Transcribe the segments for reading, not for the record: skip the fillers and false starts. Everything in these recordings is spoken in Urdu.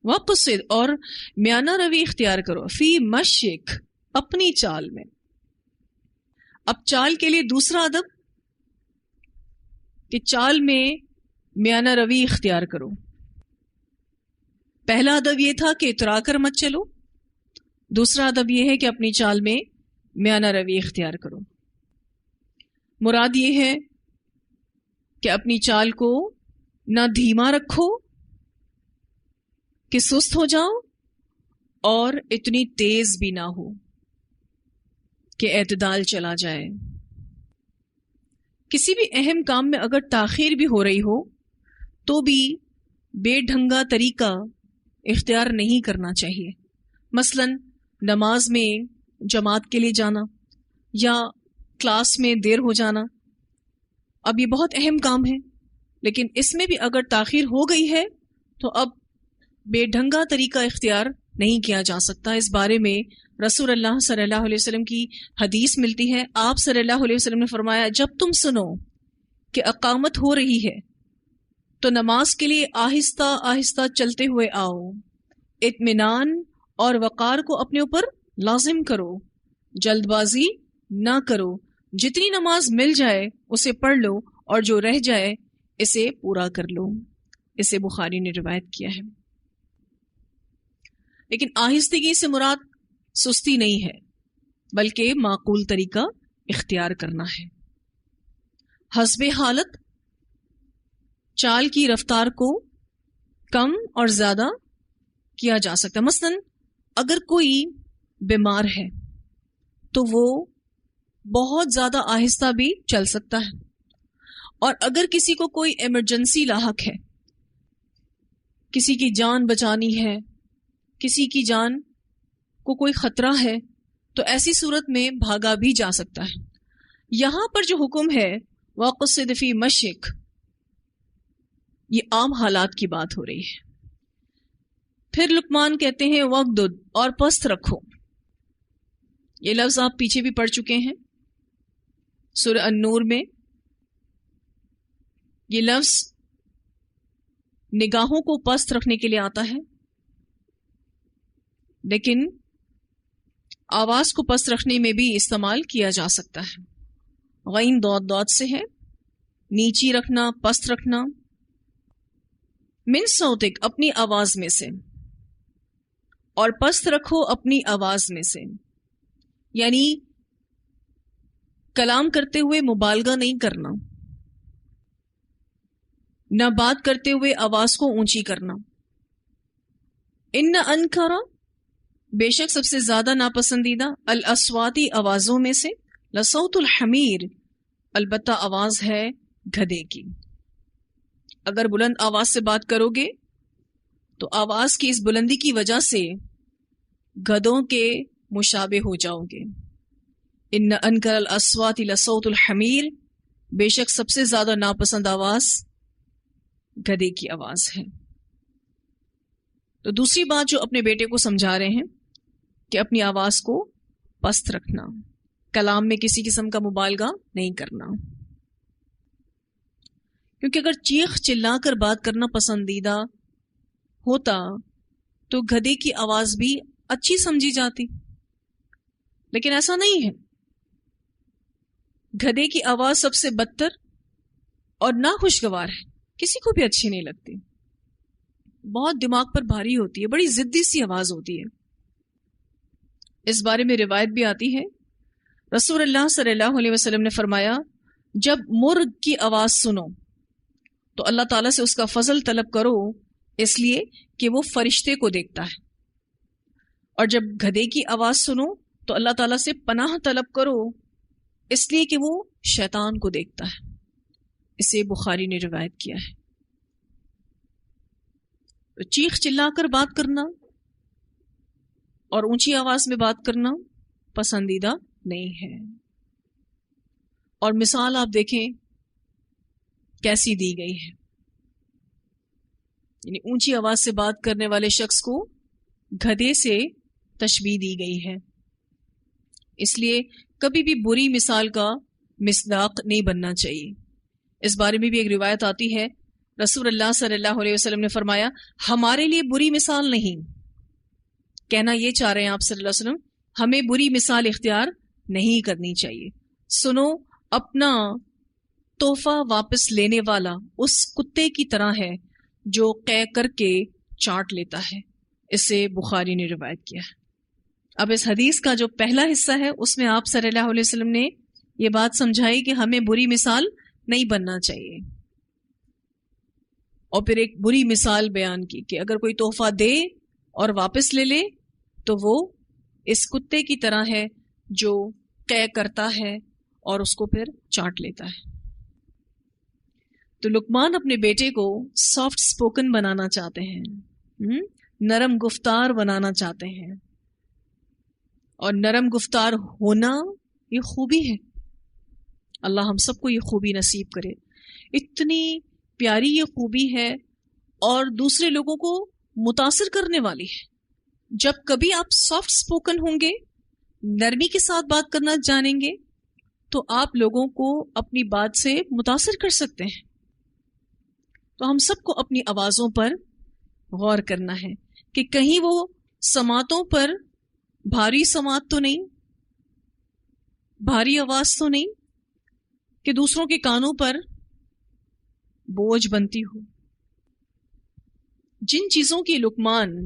وقصد اور میانہ روی اختیار کرو، فی مشک اپنی چال میں. اب چال کے لیے دوسرا ادب کہ چال میں میانہ روی اختیار کرو. پہلا ادب یہ تھا کہ اترا کر مت چلو، دوسرا ادب یہ ہے کہ اپنی چال میں میانہ روی اختیار کرو. مراد یہ ہے کہ اپنی چال کو نہ دھیما رکھو کہ سست ہو جاؤ اور اتنی تیز بھی نہ ہو کہ اعتدال چلا جائے. کسی بھی اہم کام میں اگر تاخیر بھی ہو رہی ہو تو بھی بے ڈھنگا طریقہ اختیار نہیں کرنا چاہیے. مثلا نماز میں جماعت کے لیے جانا یا کلاس میں دیر ہو جانا، اب یہ بہت اہم کام ہے، لیکن اس میں بھی اگر تاخیر ہو گئی ہے تو اب بے ڈھنگا طریقہ اختیار نہیں کیا جا سکتا. اس بارے میں رسول اللہ صلی اللہ علیہ وسلم کی حدیث ملتی ہے. آپ صلی اللہ علیہ وسلم نے فرمایا، جب تم سنو کہ اقامت ہو رہی ہے تو نماز کے لیے آہستہ آہستہ چلتے ہوئے آؤ. اطمینان اور وقار کو اپنے اوپر لازم کرو، جلد بازی نہ کرو. جتنی نماز مل جائے اسے پڑھ لو اور جو رہ جائے اسے پورا کر لو. اسے بخاری نے روایت کیا ہے. لیکن آہستگی سے مراد سستی نہیں ہے، بلکہ معقول طریقہ اختیار کرنا ہے. حسب حالت چال کی رفتار کو کم اور زیادہ کیا جا سکتا. مثلا اگر کوئی بیمار ہے تو وہ بہت زیادہ آہستہ بھی چل سکتا ہے، اور اگر کسی کو کوئی ایمرجنسی لاحق ہے، کسی کی جان بچانی ہے، کسی کی جان کو کوئی خطرہ ہے، تو ایسی صورت میں بھاگا بھی جا سکتا ہے. یہاں پر جو حکم ہے وَقْصِدْ فِي مَشْيِكَ، یہ عام حالات کی بات ہو رہی ہے. پھر لقمان کہتے ہیں وَغْضُضْ اور پست رکھو. یہ لفظ آپ پیچھے بھی پڑھ چکے ہیں سورہ النور میں. یہ لفظ نگاہوں کو پست رکھنے کے لیے آتا ہے، لیکن آواز کو پست رکھنے میں بھی استعمال کیا جا سکتا ہے. غین ضاد ضاد سے ہے، نیچی رکھنا، پست رکھنا. من صوتک اپنی آواز میں سے، اور پست رکھو اپنی آواز میں سے، یعنی کلام کرتے ہوئے مبالغہ نہیں کرنا، نہ بات کرتے ہوئے آواز کو اونچی کرنا. ان انکر بے شک سب سے زیادہ ناپسندیدہ الاصواتی آوازوں میں سے لصوت الحمیر البتہ آواز ہے گدھے کی. اگر بلند آواز سے بات کرو گے تو آواز کی اس بلندی کی وجہ سے گدھوں کے مشابہ ہو جاؤ گے. ان انکر الاصوات لصوت الحمیر، بے شک سب سے زیادہ ناپسند آواز گدھے کی آواز ہے. تو دوسری بات جو اپنے بیٹے کو سمجھا رہے ہیں کہ اپنی آواز کو پست رکھنا، کلام میں کسی قسم کا مبالغہ نہیں کرنا. کیونکہ اگر چیخ چلا کر بات کرنا پسندیدہ ہوتا تو گدھے کی آواز بھی اچھی سمجھی جاتی، لیکن ایسا نہیں ہے. گدھے کی آواز سب سے بدتر اور ناخوشگوار ہے، کسی کو بھی اچھی نہیں لگتی. بہت دماغ پر بھاری ہوتی ہے، بڑی ضدی سی آواز ہوتی ہے. اس بارے میں روایت بھی آتی ہے، رسول اللہ صلی اللہ علیہ وسلم نے فرمایا، جب مرغ کی آواز سنو تو اللہ تعالیٰ سے اس کا فضل طلب کرو، اس لیے کہ وہ فرشتے کو دیکھتا ہے. اور جب گدھے کی آواز سنو تو اللہ تعالیٰ سے پناہ طلب کرو، اس لیے کہ وہ شیطان کو دیکھتا ہے. اسے بخاری نے روایت کیا ہے. تو چیخ چلا کر بات کرنا اور اونچی آواز میں بات کرنا پسندیدہ نہیں ہے. اور مثال آپ دیکھیں کیسی دی گئی ہے، یعنی اونچی آواز سے بات کرنے والے شخص کو گدھے سے تشبیہ دی گئی ہے. اس لیے کبھی بھی بری مثال کا مصداق نہیں بننا چاہیے. اس بارے میں بھی ایک روایت آتی ہے، رسول اللہ صلی اللہ علیہ وسلم نے فرمایا ہمارے لیے بری مثال نہیں. کہنا یہ چاہ رہے ہیں آپ صلی اللہ علیہ وسلم ہمیں بری مثال اختیار نہیں کرنی چاہیے. سنو اپنا تحفہ واپس لینے والا اس کتے کی طرح ہے جو قے کر کے چاٹ لیتا ہے. اسے بخاری نے روایت کیا ہے. اب اس حدیث کا جو پہلا حصہ ہے اس میں آپ صلی اللہ علیہ وسلم نے یہ بات سمجھائی کہ ہمیں بری مثال نہیں بننا چاہیے، اور پھر ایک بری مثال بیان کی کہ اگر کوئی تحفہ دے اور واپس لے لے تو وہ اس کتے کی طرح ہے جو قے کرتا ہے اور اس کو پھر چاٹ لیتا ہے. تو لقمان اپنے بیٹے کو سافٹ سپوکن بنانا چاہتے ہیں، نرم گفتار بنانا چاہتے ہیں، اور نرم گفتار ہونا یہ خوبی ہے. اللہ ہم سب کو یہ خوبی نصیب کرے. اتنی پیاری یہ خوبی ہے اور دوسرے لوگوں کو متاثر کرنے والی ہے. جب کبھی آپ سافٹ سپوکن ہوں گے، نرمی کے ساتھ بات کرنا جانیں گے، تو آپ لوگوں کو اپنی بات سے متاثر کر سکتے ہیں. تو ہم سب کو اپنی آوازوں پر غور کرنا ہے کہ کہیں وہ سماعتوں پر بھاری سماعت تو نہیں، بھاری آواز تو نہیں کہ دوسروں کے کانوں پر بوجھ بنتی ہو. جن چیزوں کی لقمان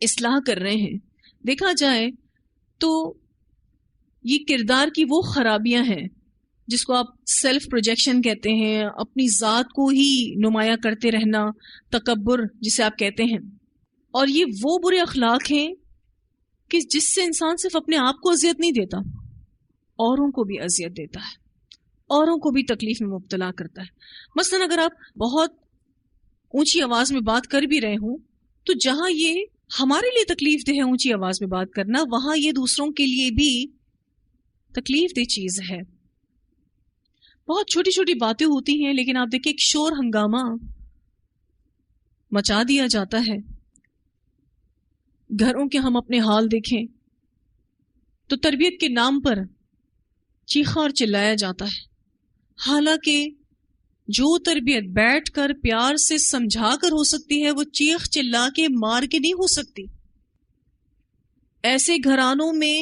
اصلاح کر رہے ہیں، دیکھا جائے تو یہ کردار کی وہ خرابیاں ہیں جس کو آپ سیلف پروجیکشن کہتے ہیں، اپنی ذات کو ہی نمایاں کرتے رہنا، تکبر جسے آپ کہتے ہیں. اور یہ وہ برے اخلاق ہیں کہ جس سے انسان صرف اپنے آپ کو اذیت نہیں دیتا، اوروں کو بھی اذیت دیتا ہے، اوروں کو بھی تکلیف میں مبتلا کرتا ہے. مثلا اگر آپ بہت اونچی آواز میں بات کر بھی رہے ہوں تو جہاں یہ ہمارے لیے تکلیف دہ ہے اونچی آواز میں بات کرنا، وہاں یہ دوسروں کے لیے بھی تکلیف دہ چیز ہے. بہت چھوٹی چھوٹی باتیں ہوتی ہیں لیکن آپ دیکھیں ایک شور ہنگامہ مچا دیا جاتا ہے. گھروں کے ہم اپنے حال دیکھیں تو تربیت کے نام پر چیخا اور چلایا جاتا ہے، حالانکہ جو تربیت بیٹھ کر پیار سے سمجھا کر ہو سکتی ہے وہ چیخ چلا کے مار کے نہیں ہو سکتی. ایسے گھرانوں میں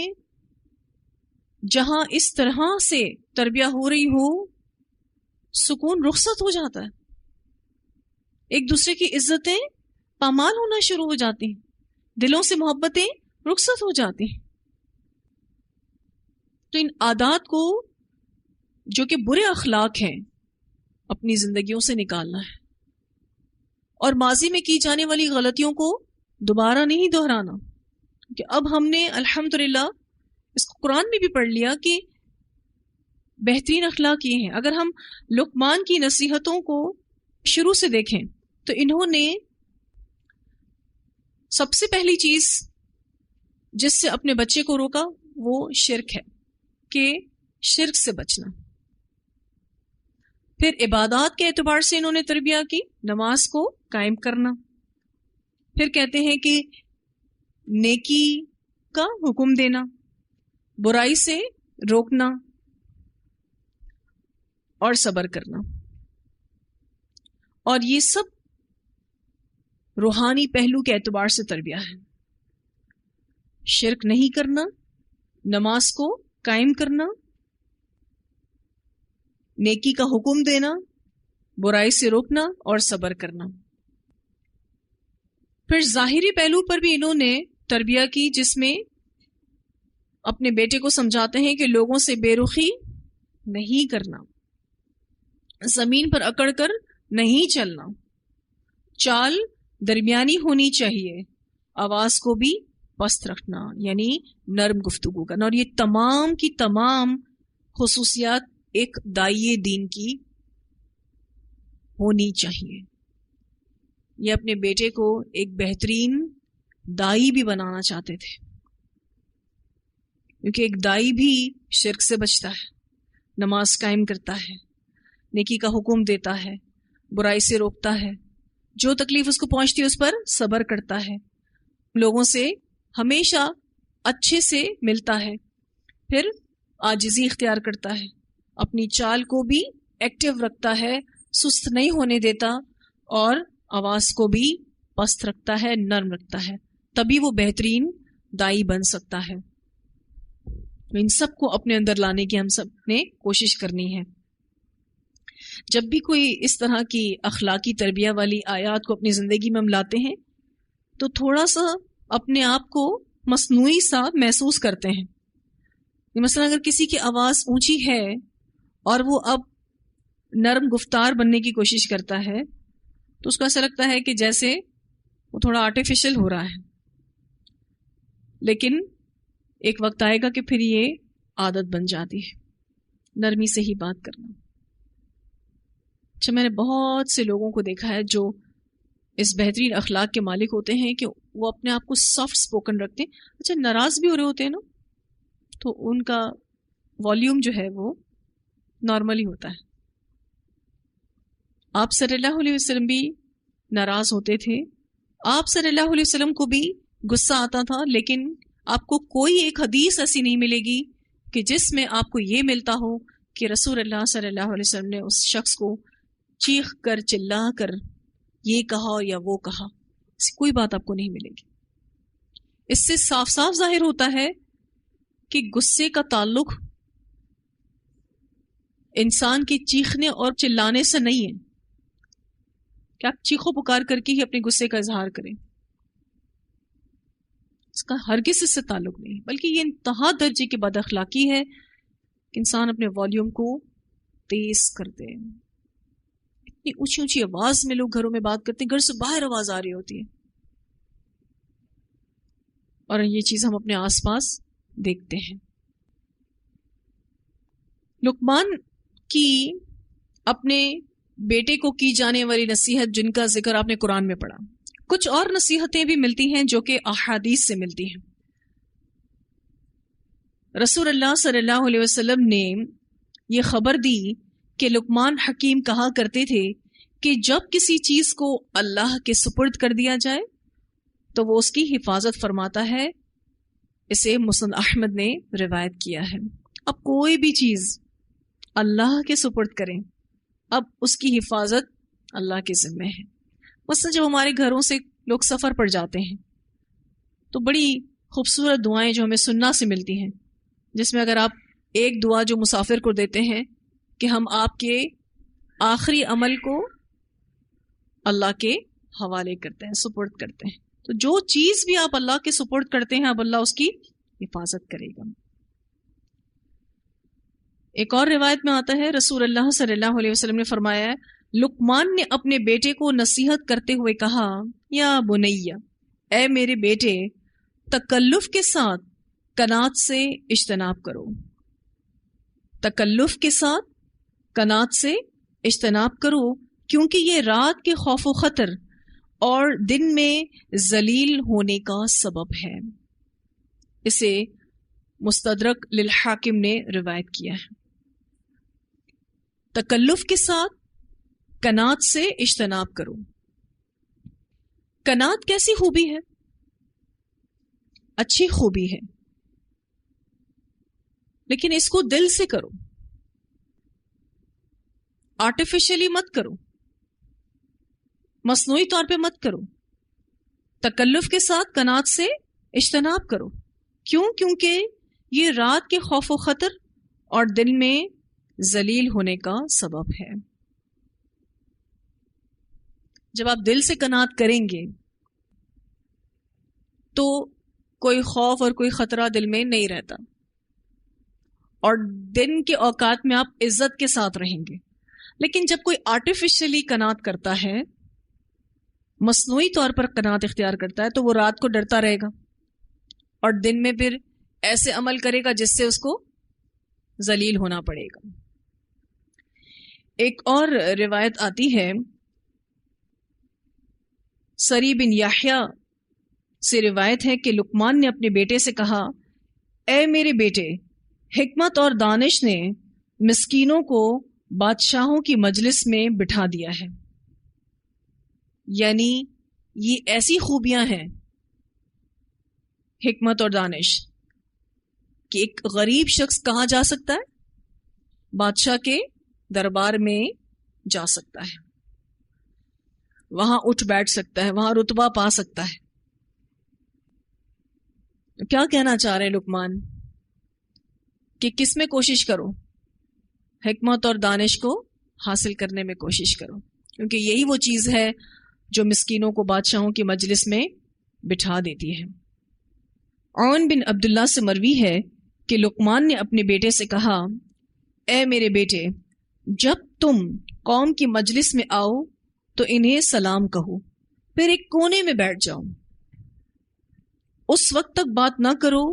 جہاں اس طرح سے تربیت ہو رہی ہو، سکون رخصت ہو جاتا ہے، ایک دوسرے کی عزتیں پامال ہونا شروع ہو جاتی ہیں، دلوں سے محبتیں رخصت ہو جاتی ہیں. تو ان عادات کو جو کہ برے اخلاق ہیں اپنی زندگیوں سے نکالنا ہے، اور ماضی میں کی جانے والی غلطیوں کو دوبارہ نہیں دہرانا. کہ اب ہم نے الحمدللہ اس کو قرآن میں بھی پڑھ لیا کہ بہترین اخلاق یہ ہیں. اگر ہم لقمان کی نصیحتوں کو شروع سے دیکھیں تو انہوں نے سب سے پہلی چیز جس سے اپنے بچے کو روکا وہ شرک ہے، کہ شرک سے بچنا. پھر عبادات کے اعتبار سے انہوں نے تربیت کی، نماز کو قائم کرنا. پھر کہتے ہیں کہ نیکی کا حکم دینا، برائی سے روکنا اور صبر کرنا. اور یہ سب روحانی پہلو کے اعتبار سے تربیت ہے. شرک نہیں کرنا، نماز کو قائم کرنا، نیکی کا حکم دینا، برائی سے روکنا اور صبر کرنا. پھر ظاہری پہلو پر بھی انہوں نے تربیت کی، جس میں اپنے بیٹے کو سمجھاتے ہیں کہ لوگوں سے بے رخی نہیں کرنا، زمین پر اکڑ کر نہیں چلنا، چال درمیانی ہونی چاہیے، آواز کو بھی پست رکھنا یعنی نرم گفتگو کرنا. اور یہ تمام کی تمام خصوصیات ایک داعیے دین کی ہونی چاہیے. یہ اپنے بیٹے کو ایک بہترین دائی بھی بنانا چاہتے تھے، کیونکہ ایک دائی بھی شرک سے بچتا ہے، نماز قائم کرتا ہے، نیکی کا حکم دیتا ہے، برائی سے روکتا ہے، جو تکلیف اس کو پہنچتی ہے اس پر صبر کرتا ہے، لوگوں سے ہمیشہ اچھے سے ملتا ہے، پھر عاجزی اختیار کرتا ہے، اپنی چال کو بھی ایکٹیو رکھتا ہے، سست نہیں ہونے دیتا، اور آواز کو بھی پست رکھتا ہے، نرم رکھتا ہے، تبھی وہ بہترین دائی بن سکتا ہے۔ ان سب کو اپنے اندر لانے کی ہم سب نے کوشش کرنی ہے۔ جب بھی کوئی اس طرح کی اخلاقی تربیہ والی آیات کو اپنی زندگی میں ہم لاتے ہیں تو تھوڑا سا اپنے آپ کو مصنوعی سا محسوس کرتے ہیں۔ مثلا اگر کسی کی آواز اونچی ہے اور وہ اب نرم گفتار بننے کی کوشش کرتا ہے تو اس کو ایسا لگتا ہے کہ جیسے وہ تھوڑا آرٹیفیشل ہو رہا ہے، لیکن ایک وقت آئے گا کہ پھر یہ عادت بن جاتی ہے، نرمی سے ہی بات کرنا۔ اچھا، میں نے بہت سے لوگوں کو دیکھا ہے جو اس بہترین اخلاق کے مالک ہوتے ہیں کہ وہ اپنے آپ کو سافٹ سپوکن رکھتے ہیں۔ اچھا، ناراض بھی ہو رہے ہوتے ہیں نا تو ان کا والیوم جو ہے وہ نارملی ہوتا ہے۔ آپ صلی اللہ علیہ وسلم بھی ناراض ہوتے تھے، آپ صلی اللہ علیہ وسلم کو بھی غصہ آتا تھا، لیکن آپ کو کوئی ایک حدیث ایسی نہیں ملے گی کہ جس میں آپ کو یہ ملتا ہو کہ رسول اللہ صلی اللہ علیہ وسلم نے اس شخص کو چیخ کر چلا کر یہ کہا یا وہ کہا، ایسی کوئی بات آپ کو نہیں ملے گی۔ اس سے صاف صاف ظاہر ہوتا ہے کہ غصے کا تعلق انسان کے چیخنے اور چلانے سے نہیں ہے کہ آپ چیخو پکار کر کے ہی اپنے غصے کا اظہار کریں، اس کا ہرگز اس سے تعلق نہیں، بلکہ یہ انتہا درجے کی بد اخلاقی ہے کہ انسان اپنے والیوم کو تیز کر دے۔ اتنی اونچی اونچی آواز میں لوگ گھروں میں بات کرتے ہیں، گھر سے باہر آواز آ رہی ہوتی ہے، اور یہ چیز ہم اپنے آس پاس دیکھتے ہیں۔ لقمان کی اپنے بیٹے کو کی جانے والی نصیحت جن کا ذکر آپ نے قرآن میں پڑھا، کچھ اور نصیحتیں بھی ملتی ہیں جو کہ احادیث سے ملتی ہیں۔ رسول اللہ صلی اللہ علیہ وسلم نے یہ خبر دی کہ لقمان حکیم کہا کرتے تھے کہ جب کسی چیز کو اللہ کے سپرد کر دیا جائے تو وہ اس کی حفاظت فرماتا ہے۔ اسے مسند احمد نے روایت کیا ہے۔ اب کوئی بھی چیز اللہ کے سپرد کریں، اب اس کی حفاظت اللہ کے ذمہ ہے۔ مثلا جب ہمارے گھروں سے لوگ سفر پر جاتے ہیں تو بڑی خوبصورت دعائیں جو ہمیں سننا سے ملتی ہیں، جس میں اگر آپ ایک دعا جو مسافر کو دیتے ہیں کہ ہم آپ کے آخری عمل کو اللہ کے حوالے کرتے ہیں، سپرد کرتے ہیں، تو جو چیز بھی آپ اللہ کے سپرد کرتے ہیں اب اللہ اس کی حفاظت کرے گا۔ ایک اور روایت میں آتا ہے رسول اللہ صلی اللہ علیہ وسلم نے فرمایا ہے، لقمان نے اپنے بیٹے کو نصیحت کرتے ہوئے کہا، یا بنیا، اے میرے بیٹے، تکلف کے ساتھ قناعت سے اجتناب کرو، تکلف کے ساتھ قناعت سے اجتناب کرو، کیونکہ یہ رات کے خوف و خطر اور دن میں ذلیل ہونے کا سبب ہے۔ اسے مستدرک للحاکم نے روایت کیا ہے۔ تکلف کے ساتھ قناعت سے اجتناب کرو۔ قناعت کیسی خوبی ہے؟ اچھی خوبی ہے، لیکن اس کو دل سے کرو، آرٹیفیشلی مت کرو، مصنوعی طور پہ مت کرو۔ تکلف کے ساتھ قناعت سے اجتناب کرو، کیوں؟ کیونکہ یہ رات کے خوف و خطر اور دن میں ذلیل ہونے کا سبب ہے۔ جب آپ دل سے قناعت کریں گے تو کوئی خوف اور کوئی خطرہ دل میں نہیں رہتا، اور دن کے اوقات میں آپ عزت کے ساتھ رہیں گے۔ لیکن جب کوئی آرٹیفیشلی قناعت کرتا ہے، مصنوعی طور پر قناعت اختیار کرتا ہے، تو وہ رات کو ڈرتا رہے گا اور دن میں پھر ایسے عمل کرے گا جس سے اس کو ذلیل ہونا پڑے گا۔ ایک اور روایت آتی ہے، سری بن یحییٰ سے روایت ہے کہ لقمان نے اپنے بیٹے سے کہا، اے میرے بیٹے، حکمت اور دانش نے مسکینوں کو بادشاہوں کی مجلس میں بٹھا دیا ہے۔ یعنی یہ ایسی خوبیاں ہیں حکمت اور دانش کہ ایک غریب شخص کہاں جا سکتا ہے؟ بادشاہ کے دربار میں جا سکتا ہے۔ وہاں اٹھ بیٹھ سکتا ہے، وہاں رتبہ پا سکتا ہے۔ کیا کہنا چاہ رہے ہیں لقمان کہ کس میں کوشش کرو؟ حکمت اور دانش کو حاصل کرنے میں کوشش کرو، کیونکہ یہی وہ چیز ہے جو مسکینوں کو بادشاہوں کی مجلس میں بٹھا دیتی ہے۔ عون بن عبداللہ سے مروی ہے کہ لقمان نے اپنے بیٹے سے کہا، اے میرے بیٹے، جب تم قوم کی مجلس میں آؤ تو انہیں سلام کہو، پھر ایک کونے میں بیٹھ جاؤ۔ اس وقت تک بات نہ کرو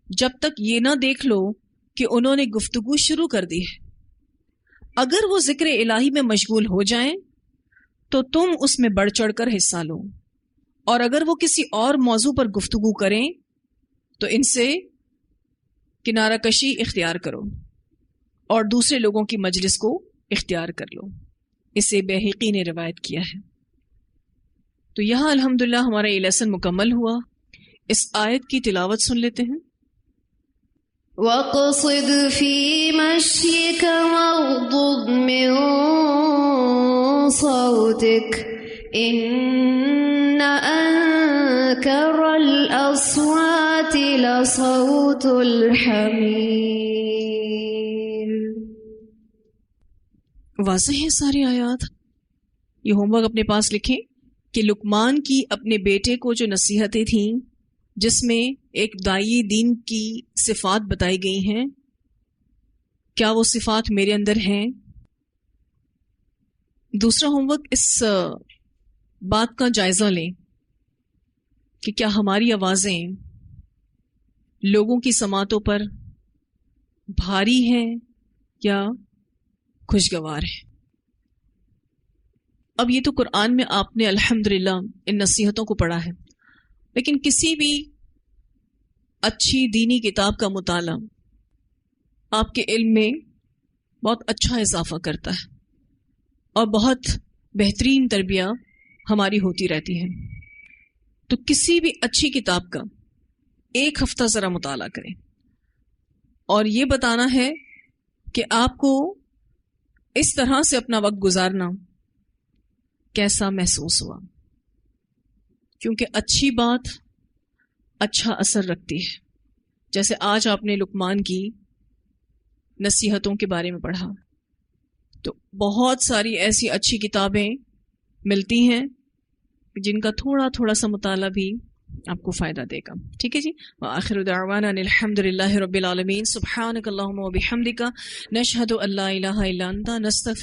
جب تک یہ نہ دیکھ لو کہ انہوں نے گفتگو شروع کر دی ہے۔ اگر وہ ذکر الہی میں مشغول ہو جائیں تو تم اس میں بڑھ چڑھ کر حصہ لو، اور اگر وہ کسی اور موضوع پر گفتگو کریں تو ان سے کنارہ کشی اختیار کرو اور دوسرے لوگوں کی مجلس کو اختیار کر لو۔ اسے بیہقی نے روایت کیا ہے۔ تو یہاں الحمدللہ ہمارا یہ لیسن مکمل ہوا۔ اس آیت کی تلاوت سن لیتے ہیں۔ وَاقْصِدْ فِي مَشْيِكَ وَاغْضُضْ مِنْ صَوْتِكَ إِنَّ أَنْكَرَ الْأَصْوَاتِ لَصَوْتُ الْحَمِيرِ۔ واضح ہے سارے آیات۔ یہ ہوم ورک اپنے پاس لکھیں کہ لقمان کی اپنے بیٹے کو جو نصیحتیں تھیں، جس میں ایک داعی دین کی صفات بتائی گئی ہیں، کیا وہ صفات میرے اندر ہیں؟ دوسرا ہوم ورک اس بات کا جائزہ لیں کہ کیا ہماری آوازیں لوگوں کی سماعتوں پر بھاری ہیں یا خوشگوار ہیں۔ اب یہ تو قرآن میں آپ نے الحمدللہ ان نصیحتوں کو پڑھا ہے، لیکن کسی بھی اچھی دینی کتاب کا مطالعہ آپ کے علم میں بہت اچھا اضافہ کرتا ہے اور بہت بہترین تربیہ ہماری ہوتی رہتی ہے۔ تو کسی بھی اچھی کتاب کا ایک ہفتہ ذرا مطالعہ کریں اور یہ بتانا ہے کہ آپ کو اس طرح سے اپنا وقت گزارنا کیسا محسوس ہوا، کیونکہ اچھی بات اچھا اثر رکھتی ہے۔ جیسے آج آپ نے لقمان کی نصیحتوں کے بارے میں پڑھا، تو بہت ساری ایسی اچھی کتابیں ملتی ہیں جن کا تھوڑا تھوڑا سا مطالعہ بھی آپ کو فائدہ دے گا۔ ٹھیک ہے جی، وآخر دعوانا ان الحمد للہ رب العالمین، سبحانک اللہم و بحمدک، نشہد ان لا الہ الا انت، نستغفرک۔